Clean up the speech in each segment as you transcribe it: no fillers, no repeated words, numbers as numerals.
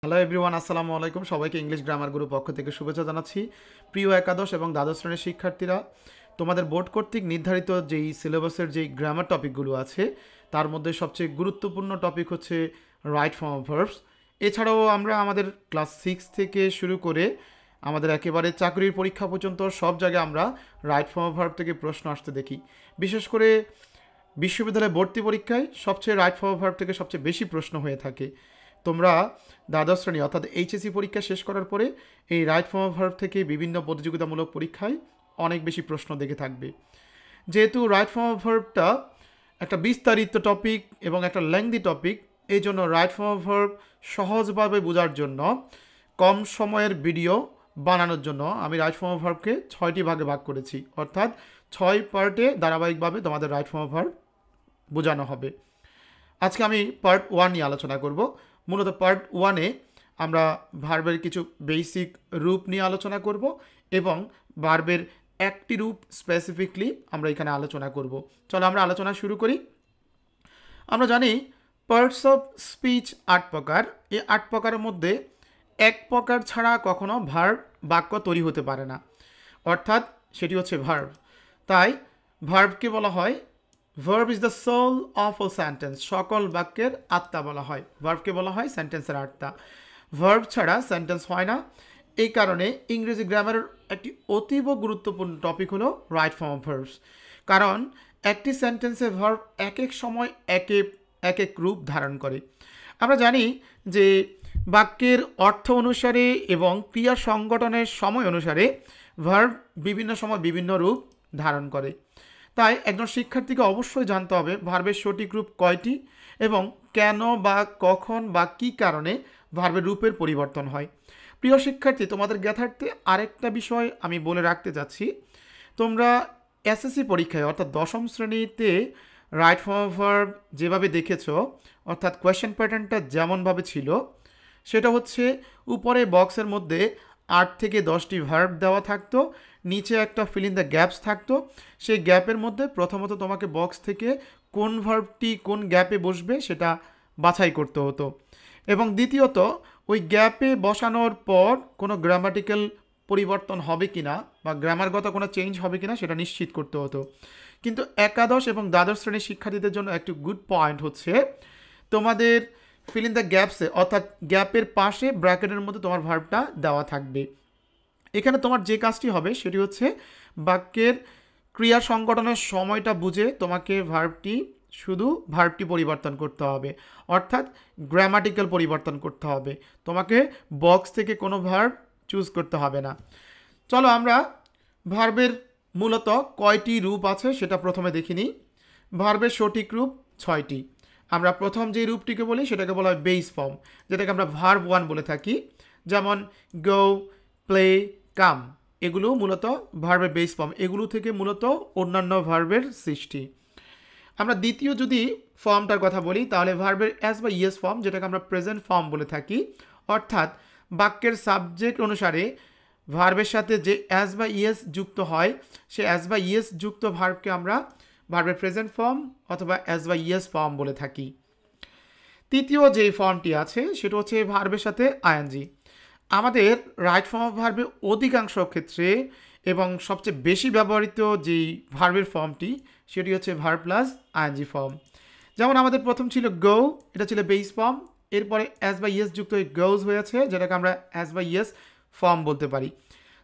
Hello everyone, আসসালামু আলাইকুম। সবাইকে ইংলিশ গ্রামার গুরু পক্ষ থেকে শুভেচ্ছা জানাচ্ছি। প্রিয় একাদশ এবং দ্বাদশ শ্রেণীর শিক্ষার্থীরা, তোমাদের বোর্ড কর্তৃক নির্ধারিত যেই সিলেবাসের যেই গ্রামার টপিকগুলো আছে তার মধ্যে সবচেয়ে গুরুত্বপূর্ণ টপিক হচ্ছে রাইট ফর্ম অফ ভার্বস। এছাড়াও আমরা আমাদের ক্লাস 6 থেকে শুরু করে আমাদের একেবারে চাকরির পরীক্ষা পর্যন্ত সব জায়গায় আমরা রাইট ফর্ম অফ ভার্ব থেকে প্রশ্ন আসতে দেখি। বিশেষ করে বিশ্ববিদ্যালয়ে ভর্তি পরীক্ষায় সবচেয়ে রাইট ফর্ম অফ ভার্ব থেকে সবচেয়ে বেশি প্রশ্ন হয়ে থাকে। তোমরা দ্বাদশ শ্রেণী অর্থাৎ এইচএসসি পরীক্ষা শেষ করার পরে এই রাইট ফর্ম অফ ভার্ব থেকে বিভিন্ন প্রতিযোগিতামূলক পরীক্ষায় অনেক বেশি প্রশ্ন দেখে থাকবে। যেহেতু রাইট ফর্ম অফ ভার্বটা একটা বিস্তারিত টপিক এবং একটা লেংদি টপিক, এই জন্য রাইট ফর্ম অফ ভার্ব সহজভাবে বোঝার জন্য কম সময়ের ভিডিও বানানোর জন্য আমি রাইট ফর্ম অফ ভার্বকে 6টি ভাগে ভাগ করেছি, অর্থাৎ 6 পার্টে ধারাবাহিকভাবে তোমাদের রাইট ফর্ম অফ ভার্ব বোঝানো হবে। আজকে আমি পার্ট 1 নিয়ে আলোচনা করব। মূলত পার্ট 1-এ আমরা ভার্বের কিছু বেসিক রূপ নিয়ে আলোচনা করব এবং ভার্বের একটি রূপ স্পেসিফিকলি আমরা এখানে আলোচনা করব। চলো আমরা আলোচনা শুরু করি। আমরা জানি পার্টস অফ স্পিচ 8 প্রকার। এই 8 প্রকারের মধ্যে এক প্রকার ছাড়া কখনো ভার্ব বাক্য তৈরি হতে পারে না, অর্থাৎ সেটি হচ্ছে ভার্ব। তাই ভার্বকে বলা হয় verb is the soul of all sentence. সকল বাক্যের আত্মা বলা হয় ভার্বকে, বলা হয় সেন্টেন্সের আত্মা। ভার্ব ছাড়া সেন্টেন্স হয় না। এই কারণে ইংরেজি গ্রামারের একটি অতীব গুরুত্বপূর্ণ টপিক হলো রাইট ফর্ম অফ ভার্বস। কারণ একটি সেন্টেন্সে ভার্ব এক এক সময় এক এক রূপ ধারণ করে। আমরা জানি যে বাক্যের অর্থ অনুসারে এবং ক্রিয়া সংগঠনের সময় অনুসারে ভার্ব বিভিন্ন সময় বিভিন্ন রূপ ধারণ করে। তাই একজন শিক্ষার্থীকে অবশ্যই জানতে হবে ভার্বের সঠিক রূপ কয়টি এবং কেন বা কখন বা কী কারণে ভার্বের রূপের পরিবর্তন হয়। প্রিয় শিক্ষার্থী, তোমাদের জ্ঞাতার্থে আরেকটা বিষয় আমি বলে রাখতে চাচ্ছি। তোমরা এসএসসি পরীক্ষায় অর্থাৎ দশম শ্রেণীতে রাইট ফর্ম অফ ভার্ব যেভাবে দেখেছো, অর্থাৎ কোয়েশ্চেন প্যাটার্নটা যেমনভাবে ছিল সেটা হচ্ছে উপরে বক্সের মধ্যে 8 থেকে 10টি ভার্ব দেওয়া থাকতো, নিচে একটা ফিল ইন দ্য গ্যাপস থাকতো। সেই গ্যাপের মধ্যে প্রথমত তোমাকে বক্স থেকে কোন ভার্বটি কোন গ্যাপে বসবে সেটা বাছাই করতে হতো এবং দ্বিতীয়ত ওই গ্যাপে বসানোর পর কোনো গ্রামাটিক্যাল পরিবর্তন হবে কিনা বা গ্রামারগত কোনো চেঞ্জ হবে কিনা সেটা নিশ্চিত করতে হতো। কিন্তু একাদশ এবং দ্বাদশ শ্রেণীর শিক্ষার্থীদের জন্য একটি গুড পয়েন্ট হচ্ছে তোমাদের ফিল ইন দ্য গ্যাপসে, অর্থাৎ গ্যাপের পাশে ব্র্যাকেটের মধ্যে তোমার ভার্বটা দেওয়া থাকবে। এখানে তোমার যে কাজটি হবে সেটি হচ্ছে বাক্যের ক্রিয়া সংগঠনের সময়টা বুঝে তোমাকে ভার্বটি পরিবর্তন করতে হবে, অর্থাৎ গ্রামাটিক্যাল পরিবর্তন করতে হবে। তোমাকে বক্স থেকে কোনো ভার্ব চুজ করতে হবে না। চলো আমরা ভার্বের মূলত কয়টি রূপ আছে সেটা প্রথমে দেখে নিই। ভার্বের সঠিক রূপ 6টি। আমরা প্রথম যে রূপটিকে বলি সেটাকে বলা হয় বেস ফর্ম, যেটাকে আমরা ভার্ব 1 বলে থাকি। যেমন গো, প্লে, কাম, এগুলো মূলত ভার্বের বেস ফর্ম। এগুলো থেকে মূলত অন্যান্য ভার্বের সৃষ্টি। আমরা দ্বিতীয় যদি ফর্মটার কথা বলি তাহলে ভার্বের অ্যাজ বা ইয়েস ফর্ম, যেটাকে আমরা প্রেজেন্ট ফর্ম বলে থাকি। অর্থাৎ বাক্যের সাবজেক্ট অনুসারে ভার্বের সাথে যে অ্যাজ বা ইয়েস যুক্ত হয় সে অ্যাজ বা ইয়েস যুক্ত ভার্বকে আমরা ভার্বের প্রেজেন্ট ফর্ম অথবা অ্যাজ বা ইয়েস ফর্ম বলে থাকি। তৃতীয় যে ফর্মটি আছে সেটা হচ্ছে ভার্বের সাথে আইএনজি। আমাদের রাইট ফর্ম অফ ভার্বে অধিকাংশ ক্ষেত্রে এবং সবচেয়ে বেশি ব্যবহৃত যেই ভার্বের ফর্মটি সেটি হচ্ছে ভার্ব প্লাস আইএনজি ফর্ম। যেমন আমাদের প্রথম ছিল গো, এটা ছিল বেস ফর্ম। এরপরে অ্যাজ বা ইয়েস যুক্ত হয়ে গোজ হয়েছে, যেটাকে আমরা অ্যাজ বা ইয়েস ফর্ম বলতে পারি।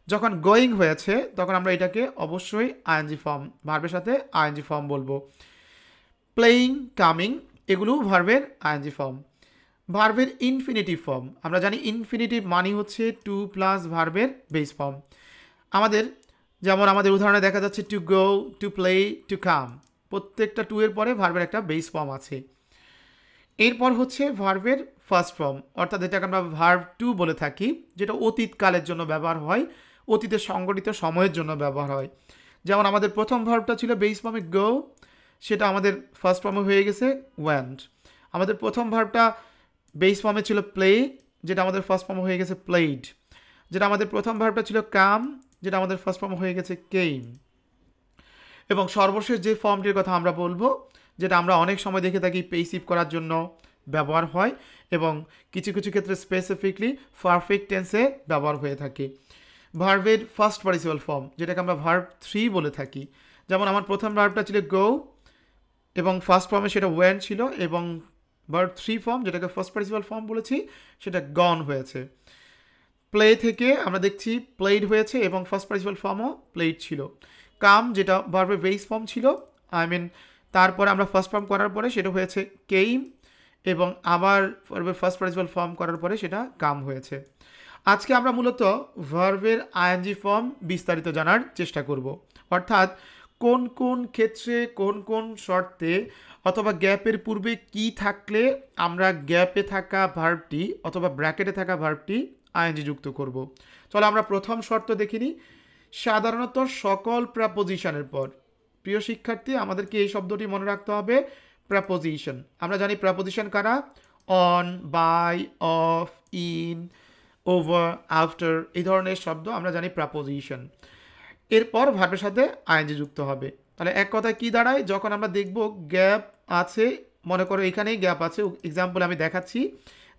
যখন গোয়িং হয়েছে তখন আমরা এটাকে অবশ্যই আইএনজি ফর্ম, ভার্বের সাথে আইএনজি ফর্ম বলবো। প্লেয়িং, কামিং, এগুলো ভার্বের আইএনজি ফর্ম। ভার্বের ইনফিনিটিভ ফর্ম, আমরা জানি ইনফিনিটিভ মানে হচ্ছে টু প্লাস ভার্বের বেস ফর্ম। যেমন আমাদের উদাহরণে দেখা যাচ্ছে to go, to play, to come, প্রত্যেকটা টু এর পরে ভার্বের একটা বেস ফর্ম আছে। এরপর হচ্ছে ভার্বের ফার্স্ট ফর্ম, অর্থাৎ এটাকে আমরা ভার্ব 2 বলে থাকি, যেটা অতীতকালের জন্য ব্যবহার হয়, অতীতে সংগঠিত সময়ের জন্য ব্যবহার হয়। যেমন আমাদের প্রথম ভার্বটা ছিল বেস ফর্মে গো, সেটা আমাদের ফার্স্ট ফর্মে হয়ে গেছে ওয়েন্ট। আমাদের প্রথম ভার্বটা বেস ফর্মে ছিল প্লে, যেটা আমাদের ফার্স্ট ফর্মে হয়ে গেছে প্লেড। যেটা আমাদের প্রথম ভার্বটা ছিল কাম, যেটা আমাদের ফার্স্ট ফর্মে হয়ে গেছে কেম। এবং সর্বশেষ যে ফর্মটির কথা আমরা বলবো, যেটা আমরা অনেক সময় দেখে থাকি পেসিভ করার জন্য, ব্যবহার হয় এবং কিছু কিছু ক্ষেত্রে স্পেসিফিকলি পারফেক্ট টেন্সে ব্যবহার হয়ে থাকে। ভার্বের ফার্স্ট পার্টিসিপাল ফর্ম, যেটাকে আমরা ভার্ব 3 বলে থাকি, যেমন আমার প্রথম ভার্বটা ছিল গো এবং ফার্স্ট ফর্মে সেটা ওয়েন ছিল, এবং ভার্ব 3 ফর্ম যেটাকে ফার্স্ট পার্টিসিপাল ফর্ম বলেছি সেটা গন হয়েছে। প্লে থেকে আমরা দেখছি প্লেড হয়েছে এবং ফার্স্ট পার্টিসিপাল ফর্মও প্লেড ছিল। কাম যেটা ভার্বের বেস ফর্ম ছিল, তারপরে আমরা ফার্স্ট ফর্ম করার পরে সেটা হয়েছে কেইম, এবং আবার ভার্বের ফার্স্ট পার্টিসিপাল ফর্ম করার পরে সেটা কাম হয়েছে। আজকে আমরা মূলত ভার্বের আইএনজি ফর্ম বিস্তারিত জানার চেষ্টা করব, অর্থাৎ কোন কোন ক্ষেত্রে কোন কোন শর্তে অথবা গ্যাপের পূর্বে কি থাকলে আমরা গ্যাপে থাকা ভার্বটি অথবা ব্র্যাকেটে থাকা ভার্বটি আইএনজি যুক্ত করব। চলো আমরা প্রথম শর্ত দেখিনি। সাধারণত সকল প্রাপোজিশনের পর, প্রিয় শিক্ষার্থী, আমাদেরকে এই শব্দটি মনে রাখতে হবে, প্রাপোজিশন। আমরা জানি প্রাপোজিশন কারা, on, by, of, in, over, after, এই ধরনের শব্দ আমরা জানি প্রাপোজিশন। এরপর ভার্বের সাথে আইএনজি যুক্ত হবে। তাহলে এক কথায় কি দাঁড়ায়, যখন আমরা দেখব গ্যাপ আছে, মনে করো এখানেই গ্যাপ আছে, এক্সাম্পল আমি দেখাচ্ছি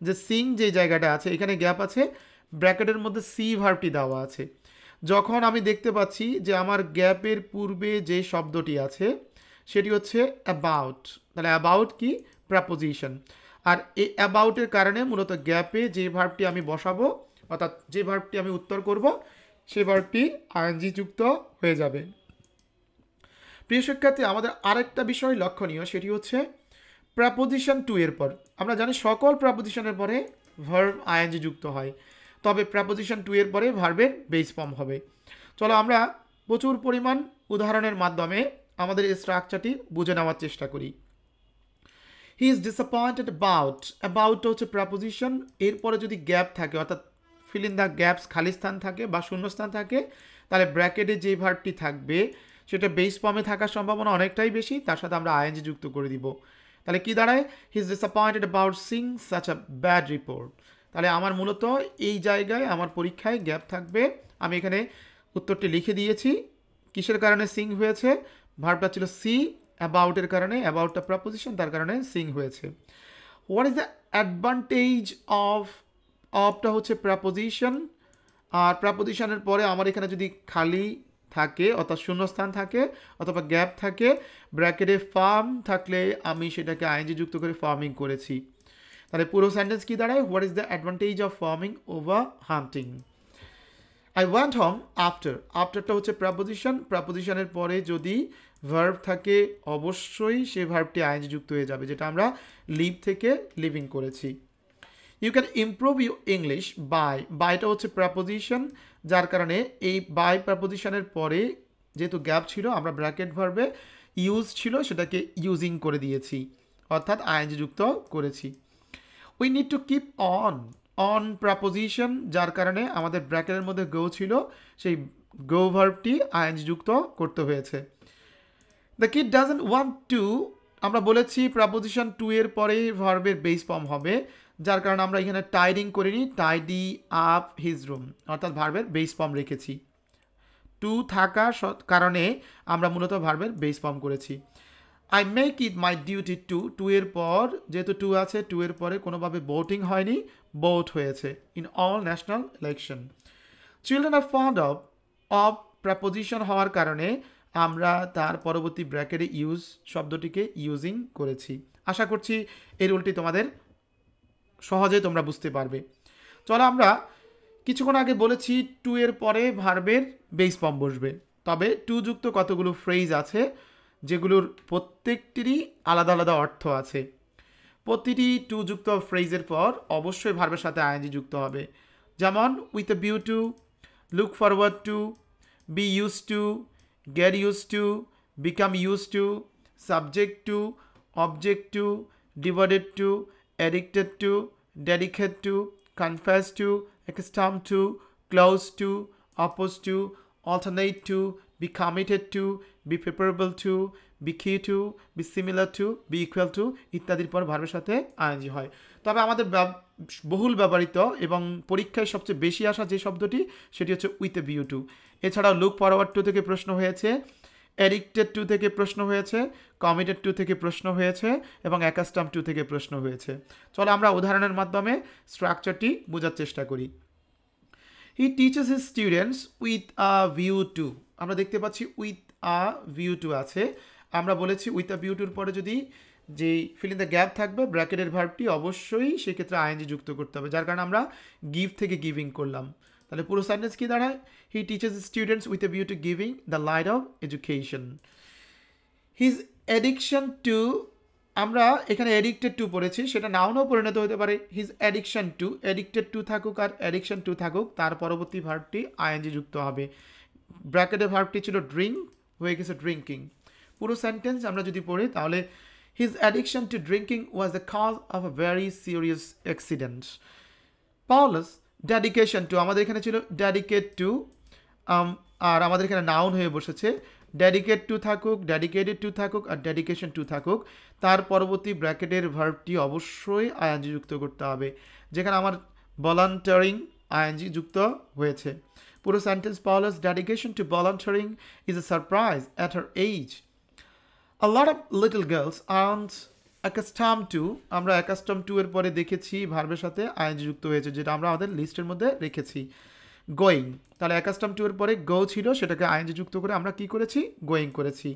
যে সিং যে জায়গাটা আছে এখানে গ্যাপ আছে, ব্র্যাকেটের মধ্যে সি ভার্বটি দেওয়া আছে। যখন আমি দেখতে পাচ্ছি যে আমার গ্যাপের পূর্বে যে শব্দটি আছে সেটি হচ্ছে অ্যাবাউট, তাহলে অ্যাবাউট কি, প্রাপোজিশন। আর এই অ্যাবাউটের কারণে মূলত গ্যাপে যে ভার্বটি আমি বসাবো অর্থাৎ যে ভার্বটি আমি উত্তর করব সেই ভার্বটি আইএনজি যুক্ত হয়ে যাবে। প্রিয় শিক্ষার্থী, আমাদের আরেকটা বিষয় লক্ষণীয়, সেটি হচ্ছে প্রাপোজিশন টু এর পর। আমরা জানি সকল প্রাপোজিশনের পরে ভার্ব আইএনজি যুক্ত হয়, তবে প্রাপোজিশন টু এর পরে ভার্বের বেস ফর্ম হবে। চলো আমরা প্রচুর পরিমাণ উদাহরণের মাধ্যমে আমাদের এই স্ট্রাকচারটি বুঝে নেওয়ার চেষ্টা করি। He is disappointed about, about হচ্ছে প্রাপোজিশন, এরপরে যদি গ্যাপ থাকে অর্থাৎ ফিল ইন দ্য গ্যাপস, খালি স্থান থাকে বা শূন্যস্থান থাকে, তাহলে ব্র্যাকেটে যে ভার্বটি থাকবে সেটা বেস ফর্মে থাকার সম্ভাবনা অনেকটাই বেশি, তার সাথে আমরা আইএনজি যুক্ত করে দিব। তাহলে কি দাঁড়ায়, he is disappointed about Singh such a bad report. তাহলে আমার মূলত এই জায়গায় আমার পরীক্ষায় গ্যাপ থাকবে। আমি এখানে উত্তরটি লিখে দিয়েছি। কিসের কারণে সিং হয়েছে, ভার্বটা ছিল সি, অ্যাবাউটের কারণে, অ্যাবাউটটা প্রাপোজিশন, তার কারণে সিং হয়েছে। What is the advantage of, অফটা হচ্ছে প্রাপোজিশন, আর প্রাপোজিশনের পরে আমার এখানে যদি খালি থাকে অর্থাৎ শূন্যস্থান থাকে অথবা গ্যাপ থাকে, ব্র্যাকেটে ফার্ম থাকলে আমি সেটাকে আইএনজি যুক্ত করে ফার্মিং করেছি। তাহলে পুরো সেন্টেন্স কি দাঁড়ায়, what is the advantage of farming over hunting. I want home after, আফটারটা হচ্ছে প্রাপোজিশন, প্রাপোজিশনের পরে যদি ভার্ব থাকে অবশ্যই সেই ভার্বটি আইএনজি যুক্ত হয়ে যাবে, যেটা আমরা লিভ থেকে লিভিং করেছি। You can improve you English by, বাইটা হচ্ছে প্রাপোজিশন, যার কারণে এই বাই প্রাপোজিশনের পরে যেহেতু গ্যাপ ছিল আমরা ব্র্যাকেট ভার্বে ইউজ ছিল সেটাকে ইউজিং করে দিয়েছি, অর্থাৎ আইএনজি যুক্ত করেছি। We need to keep on, on preposition, যার কারণে আমাদের ব্র্যাকেটের মধ্যে গো ছিল, সেই গো ভার্বটি আইএনজি যুক্ত করতে হয়েছে। The kid doesn't want to, আমরা বলেছি প্রাপোজিশন টু এর পরে ভার্বের বেস ফর্ম হবে, যার কারণে আমরা এখানে টাইডিং করিনি, টাইডি আপ হিজ রুম, অর্থাৎ ভার্বের বেস ফর্ম রেখেছি। টু থাকার কারণে আমরা মূলত ভার্বের বেস ফর্ম করেছি। I make it my duty to, to এর পর যেহেতু টু আছে, টু এর পরে কোনোভাবে ভোটিং হয়নি, ভোট হয়েছে in all national election. Children are fond of, of preposition হওয়ার কারণে আমরা তার পরবর্তী ব্র্যাকেটে ইউজ শব্দটিকে ইউজিং করেছি। আশা করছি এই রুলটি তোমাদের সহজে তোমরা বুঝতে পারবে। চলো আমরা কিছুক্ষণ আগে বলেছি টু এর পরে ভার্বের বেস ফর্ম বসবে, তবে টু যুক্ত কতগুলো ফ্রেজ আছে যেগুলোর প্রত্যেকটিরই আলাদা আলাদা অর্থ আছে। প্রতিটি টু যুক্ত ফ্রেজের পর অবশ্যই ভার্বের সাথে আইএনজি যুক্ত হবে, যেমন with a view to, look forward to, be use to, get use to, become use to, subject to, object to, devoted to, addicted to, dedicate to, confess to, accustomed to, close to, oppose to, alternate to, be committed to, be preferable to, be key to, be similar to, be equal to ইত্যাদির পর ভার্বের সাথে ING হয়। তবে আমাদের বহুল ব্যবহৃত এবং পরীক্ষায় সবচেয়ে বেশি আসা যে শব্দটি সেটি হচ্ছে উইথ এ ভিউ টু। এছাড়াও লুক ফরওয়ার্ড টু থেকে প্রশ্ন হয়েছে, অ্যাডিক্টেড টু থেকে প্রশ্ন হয়েছে, কমিটেড টু থেকে প্রশ্ন হয়েছে এবং অ্যাকাস্টম টু থেকে প্রশ্ন হয়েছে। চলো আমরা উদাহরণের মাধ্যমে স্ট্রাকচারটি বোঝার চেষ্টা করি। He teaches his students with a view to. আমরা দেখতে পাচ্ছি উইথ আ ভিউ টু আছে। আমরা বলেছি উইথ আ ভিউ টুর পরে যদি যেই ফিল ইন দ্য গ্যাপ থাকবে ব্র্যাকেটের ভার্বটি অবশ্যই সেক্ষেত্রে আইএনজি যুক্ত করতে হবে, যার কারণে আমরা গিভ থেকে গিভিং করলাম। তাহলে পুরো সেন্টেন্স কি দাঁড়ায়? হি teaches students with a view two giving the light of education. His addiction two, আমরা এখানে অ্যাডিক্টেড টু পড়েছি, সেটা নাউনও পরিণত হতে পারে। His addiction two, addicted to থাকুক আর অ্যাডিকশন টু থাকুক, তার পরবর্তী ভার্বটি আইএনজি যুক্ত হবে। ব্র্যাকেটের ভার্বটি ছিল ড্রিঙ্ক, হয়ে গেছে ড্রিঙ্কিং। পুরো সেন্টেন্স আমরা যদি পড়ি তাহলে his addiction to drinking was the cause of a very serious accident. Paula's dedication to, আমাদের এখানে ছিল ডেডিকেট টু, আর আমাদের এখানে নাউন হয়ে বসেছে। ডেডিকেট টু থাকুক, ডেডিকেটেড টু থাকুক আর ডেডিকেশন টু থাকুক, তার পরবর্তী ব্র্যাকেটের ভার্বটি অবশ্যই আইএনজি যুক্ত করতে হবে, যেখানে আমার ভলান্টারিং আইএনজি যুক্ত হয়েছে। পুরো sentence, Paula's dedication to volunteering is a surprise at her age. A lot of little girls aren't accustomed to, আমরা accustomed to এর পরে দেখেছি ভার্বের সাথে আইএনজি যুক্ত হয়েছে, যেটা আমরা আমাদের লিস্টের মধ্যে রেখেছি। গোয়িং, তাহলে accustomed to এর পরে গো ছিল, সেটাকে আইএনজি যুক্ত করে আমরা কি করেছি? গোয়িং করেছি।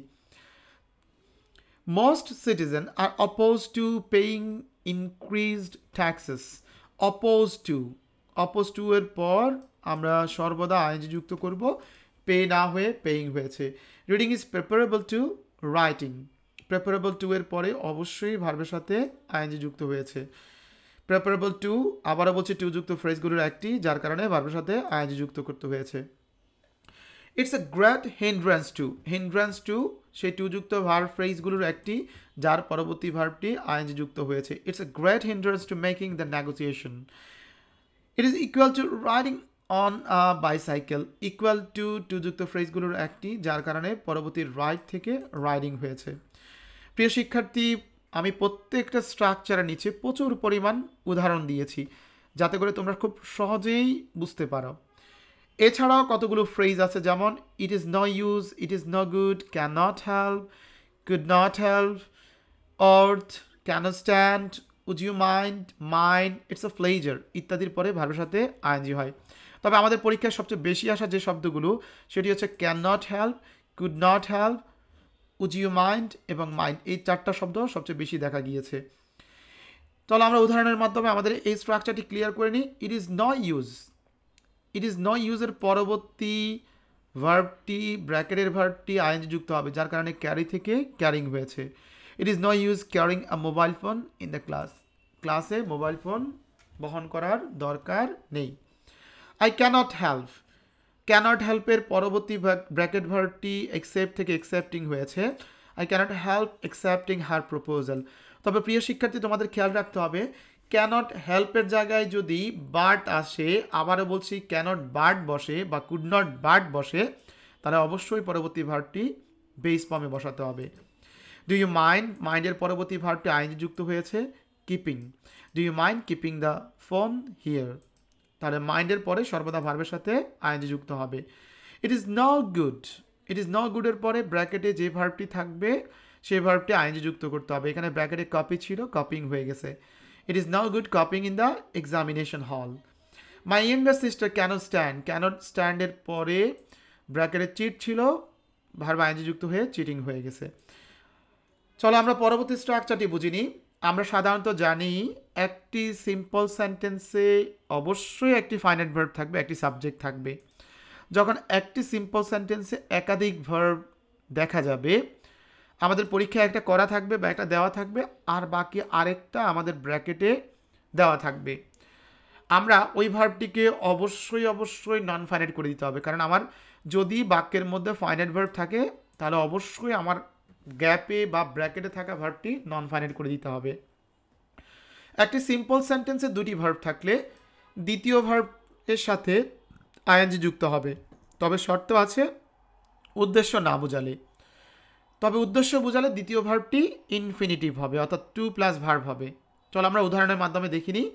Most citizens are opposed to paying increased taxes. Opposed to এর পর আমরা সর্বদা আইএনজি যুক্ত করব, পে না হয়ে পেইং হয়েছে। Reading is preferable to writing, preferable two এর পরে অবশ্যই ভার্বের সাথে আইএনজি যুক্ত হয়েছে। প্রেফারেবল টু, আবারও বলছি টু যুক্ত ফ্রেজগুলোর একটি, যার কারণে ভার্বের সাথে আইএনজি যুক্ত করতে হয়েছে। It's a great hindrance to সেই টু যুক্ত ভার্ব ফ্রেজগুলোর একটি, যার পরবর্তী ভার্বটি আইএনজি যুক্ত হয়েছে। It's a great hindrance to making the negotiation. It is equal to riding on a bicycle, equal to to যুক্ত ফ্রেজগুলোর একটি, যার কারণে পরবর্তী রাইট থেকে রাইডিং হয়েছে। প্রিয় শিক্ষার্থী, আমি প্রত্যেকটা স্ট্রাকচারের নিচে প্রচুর পরিমাণ উদাহরণ দিয়েছি, যাতে করে তোমরা খুব সহজেই বুঝতে পারো। এছাড়াও কতগুলো ফ্রেজ আছে, যেমন it is no use, it is no good, can not help, could not help, অর্থ, can stand, would you mind, it's a pleasure ইত্যাদির পরে ভার্বের সাথে আইএনজি হয়। তবে আমাদের পরীক্ষায় সবচেয়ে বেশি আসা যে শব্দগুলো, সেটি হচ্ছে can not help, could not help, would you mind এবং মাইন্ড, এই চারটা শব্দ সবচেয়ে বেশি দেখা গিয়েছে। চলো আমরা উদাহরণের মাধ্যমে আমাদের এই স্ট্রাকচারটি ক্লিয়ার করে নিই। It is no use, it is no ইউজের পরবর্তী ভার্বটি ব্র্যাকেটের ভার্বটি আইএনজি যুক্ত হবে, যার কারণে ক্যারি থেকে ক্যারিং হয়েছে। ইট is no use carrying a mobile phone in the class, ক্লাসে মোবাইল ফোন বহন করার দরকার নেই। আই ক্যানট হেল্প, ক্যানট হেল্পের পরবর্তী ব্র্যাকেট ভার্বটি অ্যাকসেপ্ট থেকে অ্যাকসেপ্টিং হয়েছে। I cannot help accepting her proposal. তবে প্রিয় শিক্ষার্থী, তোমাদের খেয়াল রাখতে হবে, ক্যানট হেল্পের জায়গায় যদি বাট আসে, আবারও বলছি ক্যানট বাট বসে বা কুড নট বাট বসে, তাহলে অবশ্যই পরবর্তী ভার্বটি বেস ফর্মে বসাতে হবে। ডু ইউ মাইন্ডের পরবর্তী ভার্বটি আইএনজি যুক্ত হয়েছে। Keeping, do you mind keeping the phone here, তাহলে মাইন্ডের পরে সর্বদা ভার্বের সাথে আইএনজি যুক্ত হবে। It is no good, it is no গুডের পরে ব্র্যাকেটে যে ভার্বটি থাকবে সেই ভার্বটি আইএনজি যুক্ত করতে হবে। এখানে ব্র্যাকেটে কপি ছিল, কপিং হয়ে গেছে। It is no good copying in the examination hall. My younger sister cannot স্ট্যান্ডের পরে ব্র্যাকেটে চিট ছিল, ভার্ব আইএনজি যুক্ত হয়ে চিটিং হয়ে গেছে। চলো আমরা পরবর্তী স্ট্রাকচারটি বুঝিনি। আমরা সাধারণত জানি একটি সিম্পল সেন্টেন্সে অবশ্যই একটি ফাইনাইট ভার্ব থাকবে, একটি সাবজেক্ট থাকবে। যখন একটি সিম্পল সেন্টেন্সে একাধিক ভার্ব দেখা যাবে, আমাদের পরীক্ষায় একটা করা থাকবে বা একটা দেওয়া থাকবে, আর বাকি আরেকটা আমাদের ব্র্যাকেটে দেওয়া থাকবে। আমরা ওই ভার্বটিকে অবশ্যই নন ফাইনাইট করে দিতে হবে, কারণ আমার যদি বাক্যের মধ্যে ফাইনাইট ভার্ব থাকে তাহলে অবশ্যই আমার গ্যাপে বা ব্র্যাকেটে থাকা ভার্বটি নন ফাইনাইট করে দিতে হবে। একটি সিম্পল সেন্টেন্সে দুটি ভার্ব থাকলে দ্বিতীয় ভার্বের সাথে আইএনজি যুক্ত হবে, তবে শর্ত আছে উদ্দেশ্য না বোঝালে। তবে উদ্দেশ্য বোঝালে দ্বিতীয় ভার্বটি ইনফিনিটিভ হবে, অর্থাৎ টু প্লাস ভার্ব হবে। চলো আমরা উদাহরণের মাধ্যমে দেখি নিই।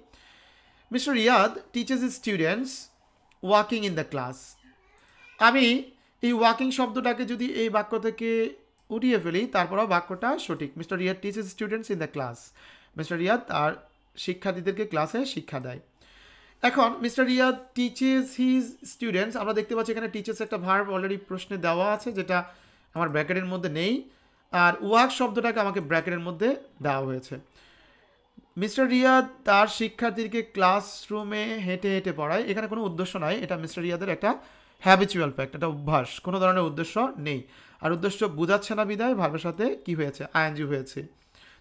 Mister Riyad teaches his students walking in the class. আমি এই ওয়াকিং শব্দটাকে যদি এই বাক্য থেকে উঠিয়ে ফেলি তারপরেও বাক্যটা সঠিক। Mister Riyad teaches students in the class. Mister Riyad তার শিক্ষার্থীদেরকে ক্লাসে শিক্ষা দেয়। এখন mister Riyad teaches his students, আমরা দেখতে পাচ্ছি এখানে টিচেস একটা ভার্ব অলরেডি প্রশ্নে দেওয়া আছে যেটা আমার ব্র্যাকেটের মধ্যে নেই, আর ওয়াক শব্দটাকে আমাকে ব্র্যাকেটের মধ্যে দেওয়া হয়েছে। মিস্টার রিয়াদ তার শিক্ষার্থীকে ক্লাসরুমে হেঁটে হেঁটে পড়ায়, এখানে কোনো উদ্দেশ্য নাই, এটা মিস্টার রিয়াদের একটা হ্যাবিচুয়াল ফ্যাক্ট, একটা অভ্যাস, কোনো ধরনের উদ্দেশ্য নেই। আর উদ্দেশ্য বোঝাচ্ছে না বিদায় ভার্বের সাথে কি হয়েছে, আইএনজি হয়েছে।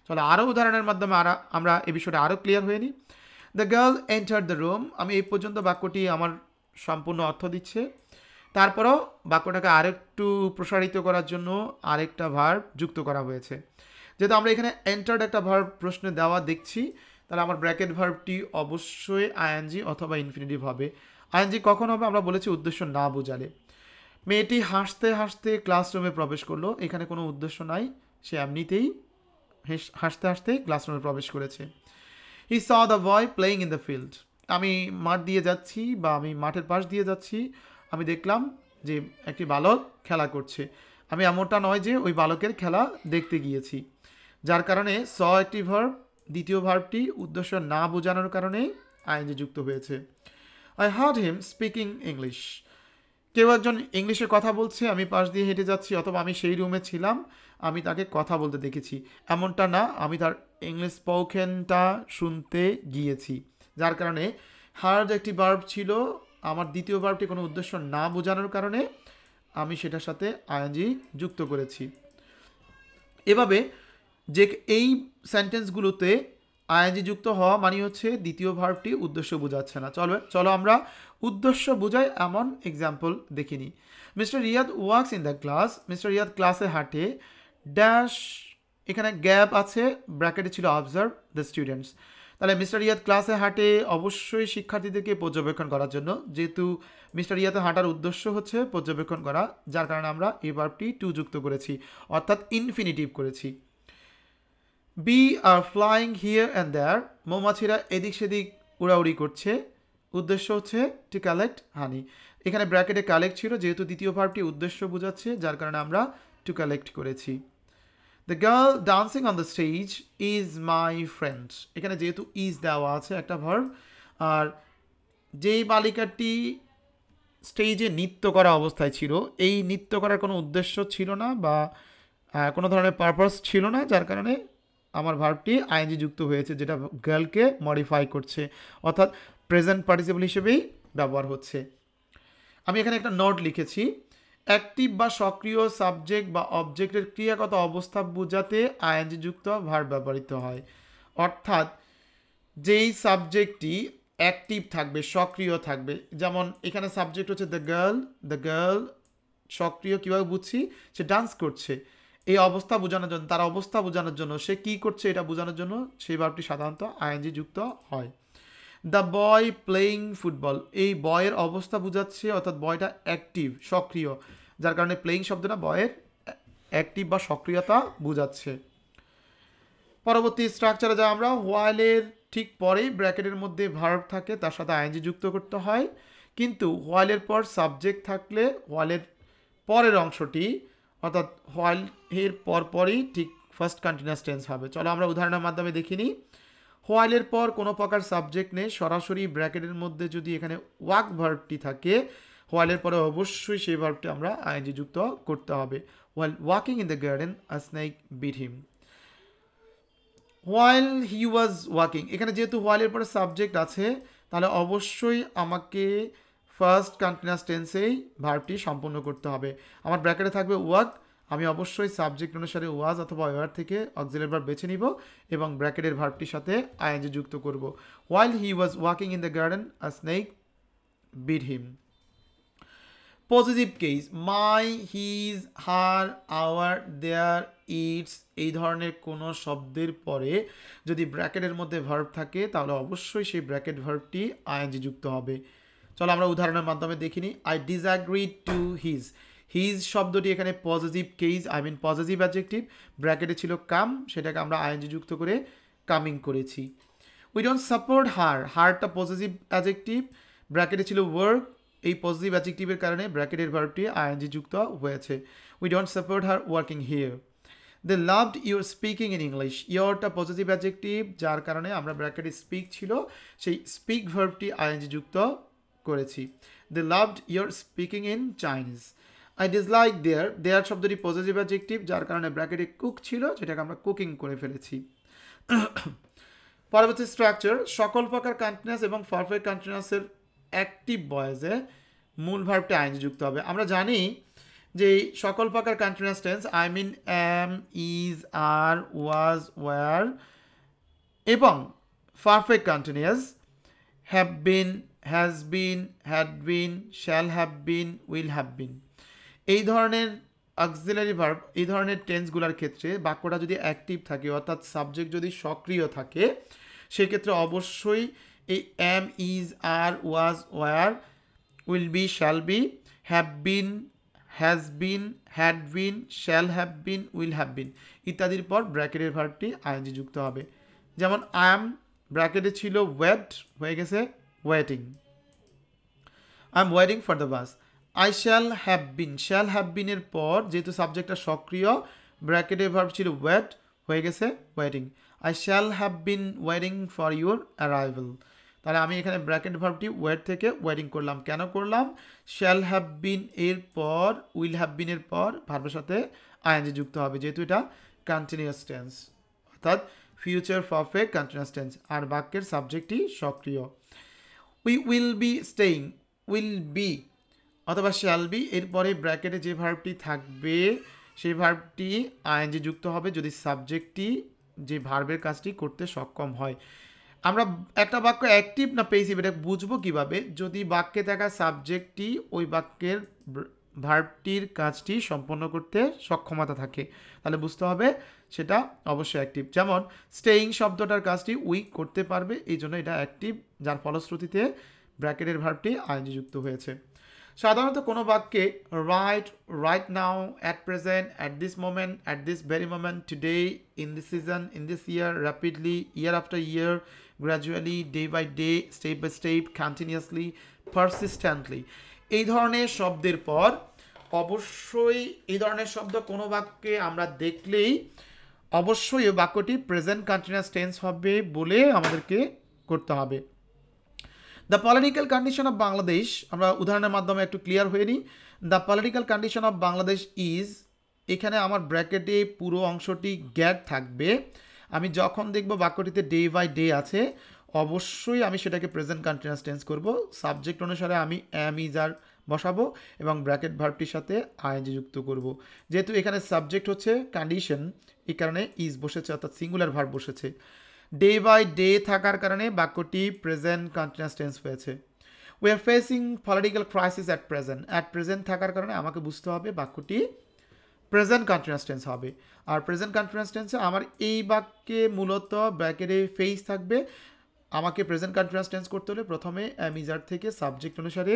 চলো আরও উদাহরণের মাধ্যমে আমরা এই বিষয়টা আরও ক্লিয়ার হয়ে নিই। The girl enter the room, আমি এই পর্যন্ত বাক্যটি আমার সম্পূর্ণ অর্থ দিচ্ছে। তারপরও বাক্যটাকে আরেকটু প্রসারিত করার জন্য আরেকটা ভার্ব যুক্ত করা হয়েছে। যেহেতু আমরা এখানে এন্টার্ড একটা ভার্ব প্রশ্নে দেওয়া দেখছি, তাহলে আমার ব্র্যাকেট ভার্বটি অবশ্যই আইএনজি অথবা ইনফিনিটিভ হবে। আইএনজি কখন হবে আমরা বলেছি উদ্দেশ্য না বোঝালে। মেয়েটি হাসতে হাসতে ক্লাসরুমে প্রবেশ করলো, এখানে কোনো উদ্দেশ্য নাই, সে এমনিতেই হাসতে হাসতেই ক্লাসরুমে প্রবেশ করেছে। He saw the boy playing in the field, আমি মাঠ দিয়ে যাচ্ছি বা আমি মাঠের পাশ দিয়ে যাচ্ছি, আমি দেখলাম যে একটি বালক খেলা করছে। আমি এমনটা নয় যে ওই বালকের খেলা দেখতে গিয়েছি, যার কারণে স একটি ভার্ব, দ্বিতীয় ভার্বটি উদ্দেশ্য না বোঝানোর কারণে আইএনজি যুক্ত হয়েছে। I hard him speaking English, কেউ একজন ইংলিশে কথা বলছে, আমি পাশ দিয়ে হেঁটে যাচ্ছি, অথবা আমি সেই রুমে ছিলাম, আমি তাকে কথা বলতে দেখেছি, এমনটা না, আমি তার ইংলিশ স্পোকেনটা শুনতে গিয়েছি। যার কারণে হার্ড একটি ভার্ব ছিল, আমার দ্বিতীয় ভার্বটি কোনো উদ্দেশ্য না বোঝানোর কারণে আমি সেটার সাথে আইএনজি যুক্ত করেছি। এভাবে যে এই সেন্টেন্সগুলোতে আইএনজি যুক্ত হওয়া মানে হচ্ছে দ্বিতীয় ভার্বটি উদ্দেশ্য বোঝাচ্ছে না। চলো আমরা উদ্দেশ্য বোঝাই এমন এক্সাম্পল দেখে নিই। Mister Riyad works in the class, mister Riyad ক্লাসে হাঁটে, ড্যাশ, এখানে গ্যাপ আছে, ব্র্যাকেটে ছিল অবজার্ভ দ্য স্টুডেন্টস। তাহলে মিস্টার রিয়াদ ক্লাসে হাঁটে অবশ্যই শিক্ষার্থীদেরকে পর্যবেক্ষণ করার জন্য, যেহেতু মিস্টার রিয়াদের হাঁটার উদ্দেশ্য হচ্ছে পর্যবেক্ষণ করা, যার কারণে আমরা এই ভার্বটি টু যুক্ত করেছি, অর্থাৎ ইনফিনিটিভ করেছি। Bee are flying here and there, মৌমাছিরা এদিক সেদিক উড়াউড়ি করছে, উদ্দেশ্য হচ্ছে টু কালেক্ট হানি। এখানে ব্র্যাকেটে কালেক্ট ছিল, যেহেতু দ্বিতীয় ভার্বটি উদ্দেশ্য বোঝাচ্ছে, যার কারণে আমরা টু কালেক্ট করেছি। The girl dancing on the stage is my friend, এখানে যেহেতু ইজ দেওয়া আছে একটা ভার্ব, আর যেই বালিকাটি স্টেজে নৃত্য করা অবস্থায় ছিল, এই নৃত্য করার কোনো উদ্দেশ্য ছিল না বা কোনো ধরনের পারপাস ছিল না, যার কারণে আমার ভার্বটি আইএনজি যুক্ত হয়েছে, যেটা গার্লকে মডিফাই করছে, অর্থাৎ প্রেজেন্ট পার্টিসিপল হিসেবেই ব্যবহার হচ্ছে। আমি এখানে একটা নোট লিখেছি, অ্যাক্টিভ বা সক্রিয় সাবজেক্ট বা অবজেক্টের ক্রিয়াগত অবস্থা বোঝাতে আইএনজি যুক্ত ভার্ব ব্যবহৃত হয়। অর্থাৎ যেই সাবজেক্টটি অ্যাক্টিভ থাকবে, সক্রিয় থাকবে, যেমন এখানে সাবজেক্ট হচ্ছে দ্য গার্ল সক্রিয় কীভাবে বুঝছি, সে ডান্স করছে, এই অবস্থা বোঝানোর জন্য, তার অবস্থা বোঝানোর জন্য, সে কী করছে এটা বোঝানোর জন্য সেই ভার্বটি সাধারণত আইএনজি যুক্ত হয়। দ্য বয় প্লেয়িং ফুটবল, এই বয়ের অবস্থা বোঝাচ্ছে, অর্থাৎ বয়টা অ্যাক্টিভ সক্রিয়, যার কারণে প্লেয়িং শব্দটা বয়ের অ্যাক্টিভ বা সক্রিয়তা বোঝাচ্ছে। পরবর্তী স্ট্রাকচারে যা আমরা হোয়াইলের ঠিক পরেই ব্র্যাকেটের মধ্যে ভার্ব থাকে, তার সাথে আইএনজি যুক্ত করতে হয়, কিন্তু হোয়াইলের পর সাবজেক্ট থাকলে হোয়াইলের পরের অংশটি, অর্থাৎ হোয়াইল এর পরপরই ঠিক ফার্স্ট কন্টিনিউয়াস টেন্স হবে। চলো আমরা উদাহরণের মাধ্যমে দেখি নিই। হোয়াইলের পর কোনো প্রকার সাবজেক্ট নেই, সরাসরি ব্র্যাকেটের মধ্যে যদি এখানে ওয়াক ভার্বটি থাকে, হোয়াইলের পরে অবশ্যই সেই ভার্বটি আমরা আইএনজি যুক্ত করতে হবে। While walking in the garden a snake bit him. While he was walking, এখানে যেহেতু হোয়াইলের পরে সাবজেক্ট আছে, তাহলে অবশ্যই আমাকে ফার্স্ট কন্টিনিউয়াস টেন্সেই ভার্বটি সম্পূর্ণ করতে হবে। আমার ব্র্যাকেটে থাকবে ওয়াক, আমি অবশ্যই সাবজেক্ট অনুসারে ওয়াজ অথবা ওয়ার থেকে অক্সিলারি ভার্ব বেছে নিব এবং ব্র্যাকেটের ভার্বটির সাথে আইএনজি যুক্ত করব। While he was walking in the garden a snake bit him. Positive case, my, his, her, our, their, its, এই ধরনের কোনো শব্দের পরে যদি ব্র্যাকেটের মধ্যে ভার্ব থাকে, তাহলে অবশ্যই সেই ব্র্যাকেট ভার্বটি আইএনজি যুক্ত হবে। চলো আমরা উদাহরণের মাধ্যমে দেখিনি। I disagree to his, his শব্দটি এখানে পজিটিভ কেস, পজিটিভ অ্যাডজেক্টিভ, ব্র্যাকেটে ছিল কাম, সেটাকে আমরা আইএনজি যুক্ত করে কামিং করেছি। উই ডোন্ট সাপোর্ট হার, হারটা পজিটিভ অ্যাডজেক্টিভ, ব্র্যাকেটে ছিল ওয়ার্ক, এই পজিটিভ অ্যাডজেক্টিভের কারণে ব্র্যাকেটের ভার্বটি আইএনজি যুক্ত হয়েছে। We don't support her working here. They loved your speaking in English. ইয়রটা পজিটিভ অ্যাডজেক্টিভ, যার কারণে আমরা ব্র্যাকেটে স্পিক ছিল সেই স্পিক ভার্বটি আইএনজি যুক্ত করেছি। They loved your speaking in Chinese. I dislike their শব্দটি পজিটিভ অ্যাডজেক্টিভ, যার কারণে ব্র্যাকেটে কুক ছিল, যেটাকে আমরা কুকিং করে ফেলেছি। পরবর্তী স্ট্রাকচার, সকল প্রকার কন্টিনিউয়াস এবং পারফেক্ট কন্টিনিউয়াসের অ্যাক্টিভ ভয়েসে মূল ভার্বটি আইএনজি যুক্ত হবে। আমরা জানি যে সকল প্রকার continuous tense I mean am, is, are, was, were এবং perfect continuous have been, has been, had been, shall have been, will have been, এই ধরনের অক্সিলারি ভার্ব, এই ধরনের টেন্সগুলোর ক্ষেত্রে বাক্যটা যদি অ্যাক্টিভ থাকে অর্থাৎ সাবজেক্ট যদি সক্রিয় থাকে, সেক্ষেত্রে অবশ্যই এই am, is, are, was, were, will be, shall be, have been, has been, had been, shall have been, will have been ইত্যাদির পর ব্র্যাকেটের ভার্বটি আইএনজি যুক্ত হবে। যেমন আই এম ব্র্যাকেটে ছিল ওয়েট, হয়ে গেছে waiting. I am waiting for the bus. I shall have been, shall have বিনের পর যেহেতু সাবজেক্টটা সক্রিয়, ব্র্যাকেটের ভার্ব ছিল ওয়েট, হয়ে গেছে waiting. I shall have been waiting for your arrival. তাহলে আমি এখানে ব্র্যাকেট ভার্বটি ওয়েট থেকে ওয়েটিং করলাম। কেন করলাম? শ্যাল হ্যাভ বিন এর পর উইল হ্যাভ বিনের পর ভার্বের সাথে আইএনজি যুক্ত হবে, যেহেতু এটা কন্টিনিউয়াস টেন্স অর্থাৎ ফিউচার পারফেক্ট কন্টিনিউয়াস টেন্স, আর বাক্যের সাবজেক্টটি সক্রিয়। We will be staying, will be অথবা শ্যাল বি এরপরে ব্র্যাকেটে যে ভার্বটি থাকবে সেই ভার্বটি আইএনজি যুক্ত হবে যদি সাবজেক্টটি যে ভার্বের কাজটি করতে সক্ষম হয়। আমরা একটা বাক্য অ্যাক্টিভ না পেসিভ এটা বুঝবো কিভাবে? যদি বাক্যে থাকা সাবজেক্টটি ওই বাক্যের ভার্বটির কাজটি সম্পন্ন করতে সক্ষমতা থাকে, তাহলে বুঝতে হবে সেটা অবশ্যই অ্যাক্টিভ। যেমন স্টেইং শব্দটার কাজটি উই করতে পারবে, এই জন্য এটা অ্যাক্টিভ, যার ফলশ্রুতিতে ব্র্যাকেটের ভার্বটি আইএনজি যুক্ত হয়েছে। সাধারণত কোনো বাক্যে right now, at present, at this moment, at this very moment, today, in this season, in this year, rapidly, year after year, gradually, day by day, step by step, continuously, persistently, এই ধরনের শব্দের পর অবশ্যই এই ধরনের শব্দ কোনো বাক্যে আমরা দেখলেই অবশ্যই ওই বাক্যটি প্রেজেন্ট কন্টিনিউয়াস টেন্স হবে বলে আমাদেরকে করতে হবে। The political condition of Bangladesh, আমরা উদাহরণের মাধ্যমে একটু ক্লিয়ার হয়ে নিই। The political condition of Bangladesh is, এখানে আমার ব্র্যাকেটে পুরো অংশটি গ্যাট থাকবে। আমি যখন দেখব বাক্যটিতে ডে বাই ডে আছে, অবশ্যই আমি সেটাকে প্রেজেন্ট কন্টিনিউয়াস টেন্স করব। সাবজেক্ট অনুসারে আমি এম, ইজ, আর বসাবো এবং ব্র্যাকেট ভার্বটির সাথে আইএনজি যুক্ত করব। যেহেতু এখানে সাবজেক্ট হচ্ছে কন্ডিশন, এই কারণে ইজ বসেছে অর্থাৎ সিঙ্গুলার ভার্ব বসেছে। ডে বাই ডে থাকার কারণে বাক্যটি প্রেজেন্ট কন্টিনিউয়াস টেন্স হয়েছে। We are facing political crisis at present থাকার কারণে আমাকে বুঝতে হবে বাক্যটি প্রেজেন্ট কন্টিনিউয়াস টেন্স হবে। আর প্রেজেন্ট কন্টিনিউয়াস টেন্সে আমার এই বাক্যে মূলত ব্র্যাকেটে ফেস থাকবে। আমাকে প্রেজেন্ট কন্টিনিউয়াস টেন্স করতে হলে প্রথমে অ্যামিজার থেকে সাবজেক্ট অনুসারে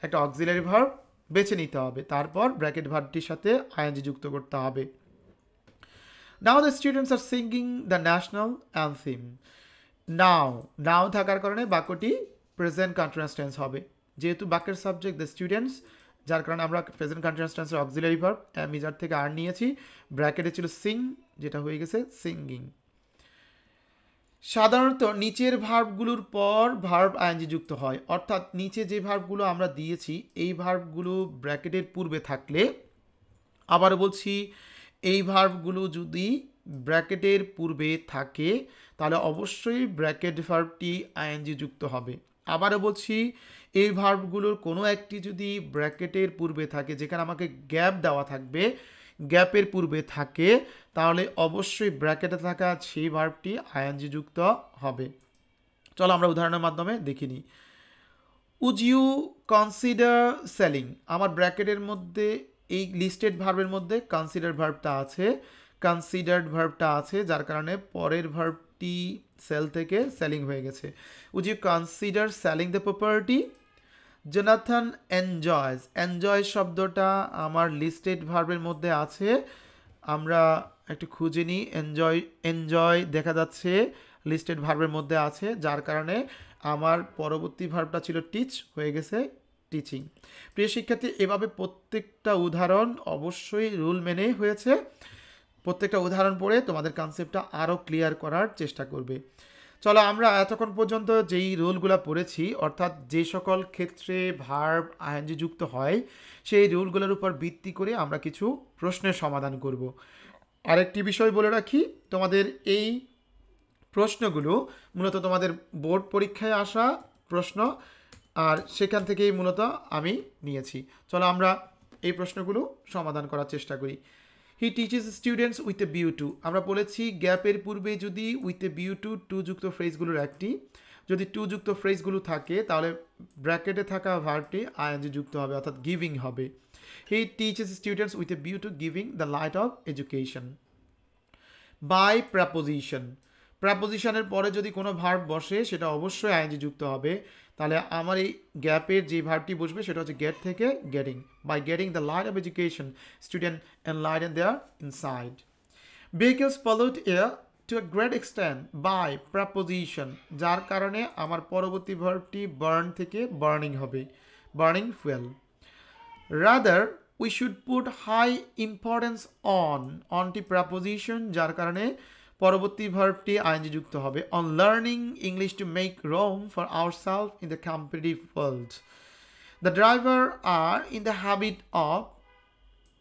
একটা অক্সিলারি ভার্ব বেছে নিতে হবে, তারপর ব্র্যাকেট ভার্বটির সাথে আইএনজি যুক্ত করতে হবে। Now the students are singing the national anthem. Now থাকার কারণে বাক্যটি প্রেজেন্ট কন্টিনিউয়াস টেন্স হবে, যেহেতু বাক্যের সাবজেক্ট দ্য স্টুডেন্টস, যার কারণে আমরা প্রেজেন্ট কন্টিনিউয়াস টেন্সের অক্সিলারি ভার্ব মিজার থেকে আর নিয়েছি। ব্র্যাকেটে ছিল সিং, যেটা হয়ে গেছে সিঙ্গিং। সাধারণত নিচের ভার্বগুলোর পর ভার্ব আইএনজি যুক্ত হয়, অর্থাৎ নিচে যে ভার্বগুলো আমরা দিয়েছি এই ভার্বগুলো ব্র্যাকেটের পূর্বে থাকলে, আবার বলছি এই ভার্বগুলো যদি ব্র্যাকেটের পূর্বে থাকে তাহলে অবশ্যই ব্র্যাকেট ভার্বটি আইএনজি যুক্ত হবে। আবারও বলছি এই ভার্বগুলোর কোনো একটি যদি ব্র্যাকেটের পূর্বে থাকে, যেখানে আমাকে গ্যাপ দেওয়া থাকবে, গ্যাপের পূর্বে থাকে, তাহলে অবশ্যই ব্র্যাকেটে থাকা সেই ভার্বটি আইএনজি যুক্ত হবে। চলো আমরা উদাহরণের মাধ্যমে দেখে নিই। উড ইউ কনসিডার সেলিং, আমার ব্র্যাকেটের মধ্যে এই লিস্টেড ভার্বের মধ্যে কনসিডার ভার্বটা আছে, কনসিডার্ড ভার্বটা আছে, যার কারণে পরের ভার্বটি সেল থেকে সেলিং হয়ে গেছে। Would you consider selling the property? Jonathan enjoy শব্দটা আমার লিস্টেড ভার্বের মধ্যে আছে, আমরা একটু খুঁজে নিই। এনজয় দেখা যাচ্ছে লিস্টেড ভার্বের মধ্যে আছে, যার কারণে আমার পরবর্তী ভার্বটা ছিল টিচ, হয়ে গেছে টিচিং। প্রিয় শিক্ষার্থী, এভাবে প্রত্যেকটা উদাহরণ অবশ্যই রুল মেনে হয়েছে। প্রত্যেকটা উদাহরণ পড়ে তোমাদের কনসেপ্টটা আরও ক্লিয়ার করার চেষ্টা করবে। চলো আমরা এতক্ষণ পর্যন্ত যেই রুলগুলো পড়েছি, অর্থাৎ যে সকল ক্ষেত্রে ভার্ব আইএনজি যুক্ত হয় সেই রুলগুলোর উপর ভিত্তি করে আমরা কিছু প্রশ্নের সমাধান করব। আরেকটি বিষয় বলে রাখি, তোমাদের এই প্রশ্নগুলো মূলত তোমাদের বোর্ড পরীক্ষায় আসা প্রশ্ন, আর সেখান থেকেই মূলত আমি নিয়েছি। চলো আমরা এই প্রশ্নগুলো সমাধান করার চেষ্টা করি। He teaches students with a view to. আমরা বলেছি গ্যাপের পূর্বে যদি with a view to to যুক্ত ফ্রেজগুলোর একটি, যদি টু যুক্ত ফ্রেজগুলো থাকে তাহলে ব্র্যাকেটে থাকা ভার্বটি আইএনজি যুক্ত হবে, অর্থাৎ গিভিং হবে। He teaches students with a view to giving the light of education. By preposition, প্রাপোজিশনের পরে যদি কোনো ভার্ব বসে সেটা অবশ্যই আইএনজি যুক্ত হবে। তাহলে আমার এই গ্যাপের যে ভার্বটি বসবে সেটা হচ্ছে গেট থেকে getting. By getting the light of education student enlighten their inside. Vehicles pollute air to a great extent by preposition, যার কারণে আমার পরবর্তী ভার্বটি বার্ন থেকে বার্নিং হবে, burning fuel. Rather we should put high importance অনটি preposition, যার কারণে পরবর্তী ভার্বটি আইএনজি যুক্ত হবে। On learning English to make room for ourself in the competitive world. The driver are in the habit of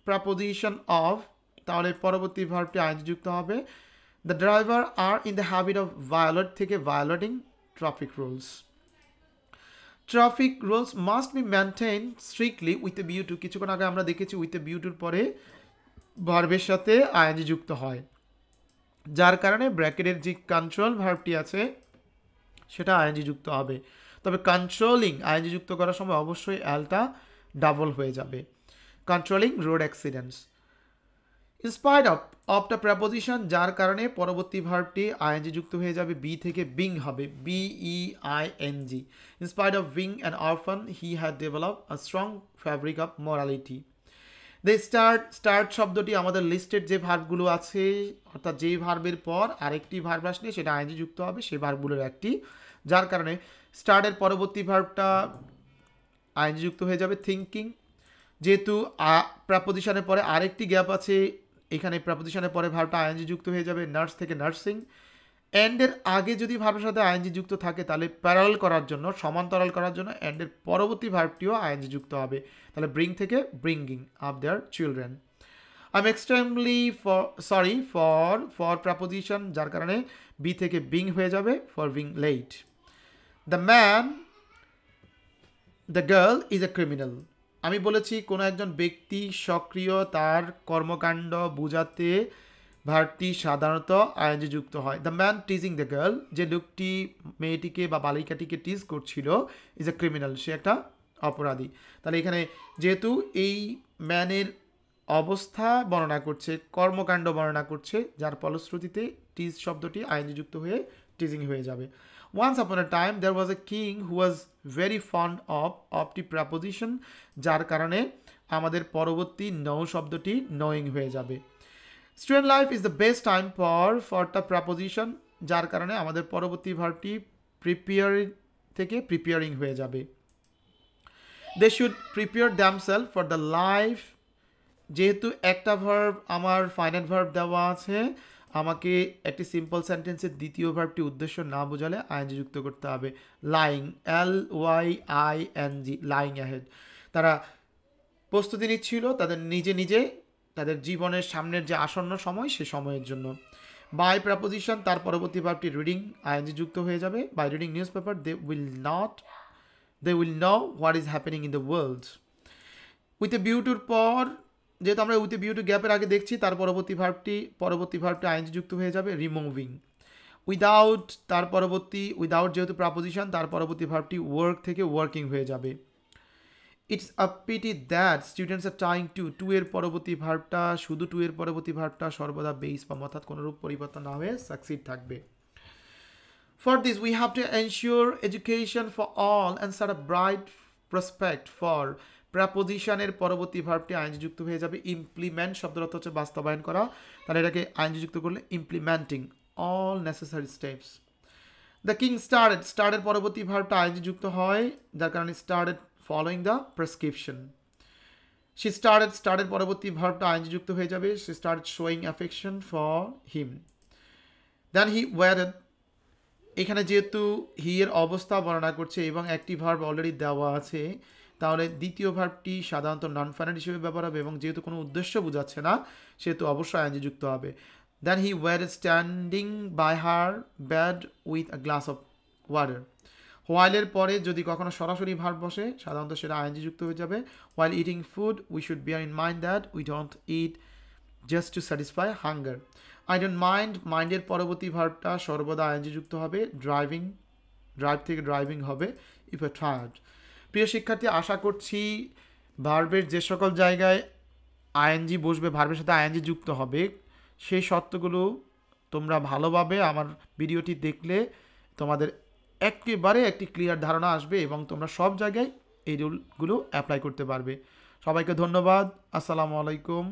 preposition of, তাহলে পরবর্তী ভার্বটি আইএনজি যুক্ত হবে। The driver are in the habit of violate থেকে violating traffic rules. Traffic rules must be maintain strictly with a view to. কিছুক্ষণ আগে আমরা দেখেছি উইথ এ বিউ টুর পরে ভার্বের সাথে আইএনজি যুক্ত হয়, যার কারণে ব্র্যাকেটের যে কন্ট্রোল ভার্বটি আছে সেটা আইএনজি যুক্ত হবে। তবে কন্ট্রোলিং আইএনজি যুক্ত করার সময় অবশ্যই এলটা ডাবল হয়ে যাবে। Controlling road accidents. In spite of the preposition, যার কারণে পরবর্তী ভার্বটি আইএনজি যুক্ত হয়ে যাবে, বি থেকে বিং হবে, BEING। In spite of being an orphan he had develop a strong fabric of morality. The start শব্দটি আমাদের লিস্টেড যে ভার্বগুলো আছে, অর্থাৎ যেই ভার্বের পর আরেকটি ভার্ব আসলে সেটা আইএনজি যুক্ত হবে, সেই ভার্বগুলোর একটি, যার কারণে স্টার্টের পরবর্তী ভার্বটা আইএনজি যুক্ত হয়ে যাবে। থিঙ্কিং, যেহেতু প্রাপোজিশনের পরে আরেকটি গ্যাপ আছে, এখানে প্রাপোজিশনের পরে ভার্বটা আইএনজি যুক্ত হয়ে যাবে, নার্স থেকে নার্সিং। এন্ডের আগে যদি ভার্বের সাথে আইএনজি যুক্ত থাকে তাহলে প্যারালাল করার জন্য, সমান্তরাল করার জন্য এন্ডের পরবর্তী ভার্বটিও আইএনজি যুক্ত হবে, তাহলে ব্রিং থেকে bringing up their children. I am extremely for preposition, যার কারণে বি থেকে বিং হয়ে যাবে, for being late. The man the girl is a criminal. আমি বলেছি কোনো একজন ব্যক্তি সক্রিয়, তার কর্মকাণ্ড বোঝাতে ভার্বটি সাধারণত আইএনজি যুক্ত হয়। The man teasing the girl, যে লোকটি মেয়েটিকে বা বালিকাটিকে টিজ করছিল, ইজ এ ক্রিমিনাল, সে একটা অপরাধী। তাহলে এখানে যেহেতু এই ম্যানের অবস্থা বর্ণনা করছে, কর্মকাণ্ড বর্ণনা করছে, যার ফলশ্রুতিতে টিজ শব্দটি আইএনজি যুক্ত হয়ে টিজিং হয়ে যাবে। Once upon a time there was a king who was very fond of the preposition, যার কারণে আমাদের পরবর্তী নৌ শব্দটি knowing হয়ে যাবে। Student life is the best time for the preposition, যার কারণে আমাদের পরবর্তী ভার্বটি prepare থেকে preparing হয়ে যাবে। They should prepare themselves for the life, যেহেতু একটা ভার্ব আমার ফাইনাইট ভার্ব দেওয়া আছে, আমাকে একটি সিম্পল সেন্টেন্সের দ্বিতীয় ভার্বটি উদ্দেশ্য না বোঝালে আইএনজি যুক্ত করতে হবে। Lying, LYING, lying ahead. তারা প্রস্তুতি নিচ্ছিল তাদের নিজে তাদের জীবনের সামনের যে আসন্ন সময় সে সময়ের জন্য। বাই প্রেপোজিশন, তার পরবর্তী ভার্বটি রিডিং, আইএনজি যুক্ত হয়ে যাবে। By reading newspaper they will know what is happening in the world. With a বিউটির পর, যেহেতু আমরা উইথ এ বিউটি গ্যাপের আগে দেখছি, তার পরবর্তী ভার্বটি আইএনজি যুক্ত হয়ে যাবে, রিমুভিং। উইদাউট, তার পরবর্তী উইদাউট যেহেতু প্রাপোজিশন, তার পরবর্তী ভার্বটি ওয়ার্ক থেকে ওয়ার্কিং হয়ে যাবে। It's a pity that students are trying to এর পরবর্তী ভার্বটা, শুধু টু এর পরবর্তী ভার্বটা সর্বদা বেস বা অর্থাৎ কোনোরূপ পরিবর্তন না হয়ে সাকসিড থাকবে। For this we have to ensure education for all and set a bright prospect for. প্রেপোজিশনের পরবর্তী ভার্বটি আইএনজি যুক্ত হয়ে যাবে। ইমপ্লিমেন্ট শব্দের অর্থ হচ্ছে বাস্তবায়ন করা, তাহলে এটাকে আইএনজি যুক্ত করলে implementing all necessary steps. The king started, স্টার্টের পরবর্তী ভার্বটা আইএনজি যুক্ত হয়, যার কারণে started following the prescription. She started পরবর্তী ভার্বটা আইএনজি যুক্ত হয়ে যাবে, she started showing affection for him. Then he waited. এখানে যেহেতু হি এর অবস্থা বর্ণনা করছে এবং একটি ভার্ব অলরেডি দেওয়া আছে, তাহলে দ্বিতীয় ভার্বটি সাধারণত নন ফাইনাইট হিসেবে ব্যবহার হবে এবং যেহেতু কোনো উদ্দেশ্য বোঝাচ্ছে না সেহেতু অবশ্যই আইএনজি যুক্ত হবে। Then he were standing by her bed with a glass of water. হোয়াইলের পরে যদি কখনো সরাসরি ভার্ব বসে সাধারণত সেটা আইএনজি যুক্ত হয়ে যাবে। While eating food we should bear in mind that we don't eat just to satisfy hunger. I don't মাইন্ডের পরবর্তী ভার্বটা সর্বদা আইএনজি যুক্ত হবে। ড্রাইভ থেকে ড্রাইভিং হবে ইফ এ টায়ার্ড। প্রিয় শিক্ষার্থী, আশা করছি ভার্বের যে সকল জায়গায় আইএনজি বসবে, ভার্বের সাথে আইএনজি যুক্ত হবে, সেই শর্তগুলো তোমরা ভালোভাবে আমার ভিডিওটি দেখলে তোমাদের একেবারে একটি ক্লিয়ার ধারণা আসবে এবং তোমরা সব জায়গায় এই রুলগুলো অ্যাপ্লাই করতে পারবে। সবাইকে ধন্যবাদ। আসসালামু আলাইকুম।